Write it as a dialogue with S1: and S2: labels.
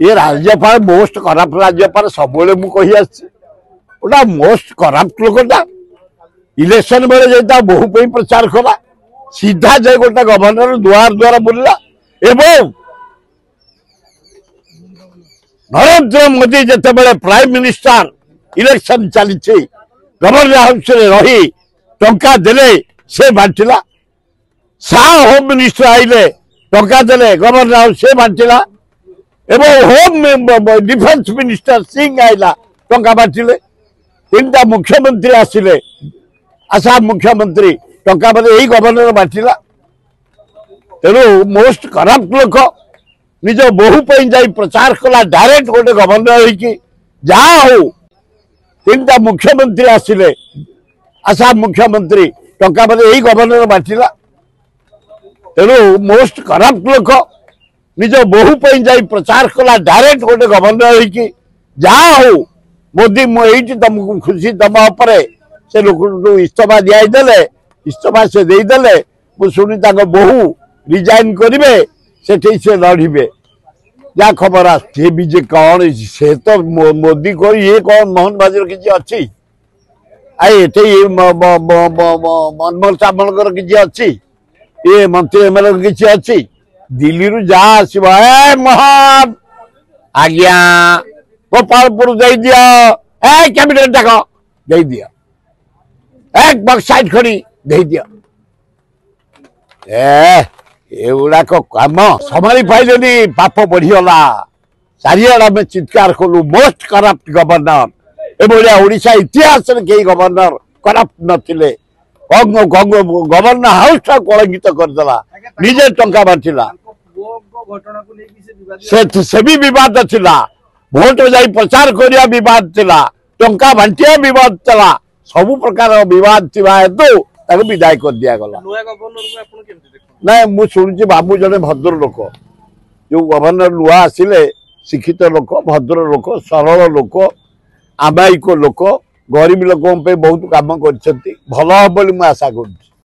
S1: ये राज्यपाल most corrupt राज्यपाल सब गोटा मोस्ट करप्ट लोकटा इलेक्शन बेले जाता बहु पे प्रचार कला सीधा जाए गोटे गवर्नर दुआर द्वार बुलला एवं नरेंद्र मोदी जिते प्राइम मिनिस्टर इलेक्शन चली गवर्नर हाउस रही टंका देले से बांटिला शाह होम मिनिस्टर आइले टंका देले गवर्नर हाउस से बांटिला एवं होम डिफेन्स मिनिस्टर सिंह आइला टंका बांटिले तीनटा मुख्यमंत्री आसिले आसाम मुख्यमंत्री टंका बदे यही गवर्नर बांटिला तेणु मोस्ट करप्ट लोक निज बहु जाई प्रचार कला डायरेक्ट गोटे गवर्नर होइकी जहा हो तीनटा मुख्यमंत्री आसिले आसाम मुख्यमंत्री टंका बदे यही गवर्नर बांटिला तेणु मोस्ट करप्ट लोक निज बहु जाई प्रचार कला डायरेक्ट गोटे गवर्नर होइकी जहा हो मोदी मुझे तुमको खुशी तुम से लोक इस्तफा दिदेले इस्तफा से देदेले मुझुनी बहु रिजाइन करेंगे से लड़े जहाँ खबर आजे बीजे कौन से तो मोदी को ये कौन मोहन बाजार किसी अच्छी ये मनमोहन सामल किसी अच्छी ये मंत्री एमएलए किसी अच्छी दिल्ली रु जा आसब मोहन आज्ञा गोपालपुर दे दियो कैबिनेट डाक दे दियो एक बक्साइड खड़ी दे दियो एगुड़ाक कम संभाली पाइले पाप बढ़ीगला चारिआडे आम चित्कार कलु मोस्ट करप्ट गवर्नर एभलिया इतिहास कई गवर्नर करप्ट नथिले गवर्नर हाउस कलंकित करदेला निजे टंका बांटिला से भी विवाद थिला भोट जाई प्रचार करिया विवाद थिला टंका बांटिया विवाद थिला सब प्रकार विवाद थिबा हेतु ताको विदाय कर दिया गला ना मु सुनछि बाबू जने भद्र लोक जो गवर्नर नुआ आसिले शिक्षित लोक भद्र लोक सरल लोक आमायिक लोक गरीब लोक बहुत काम कर भल हम बोली आशा करुँ।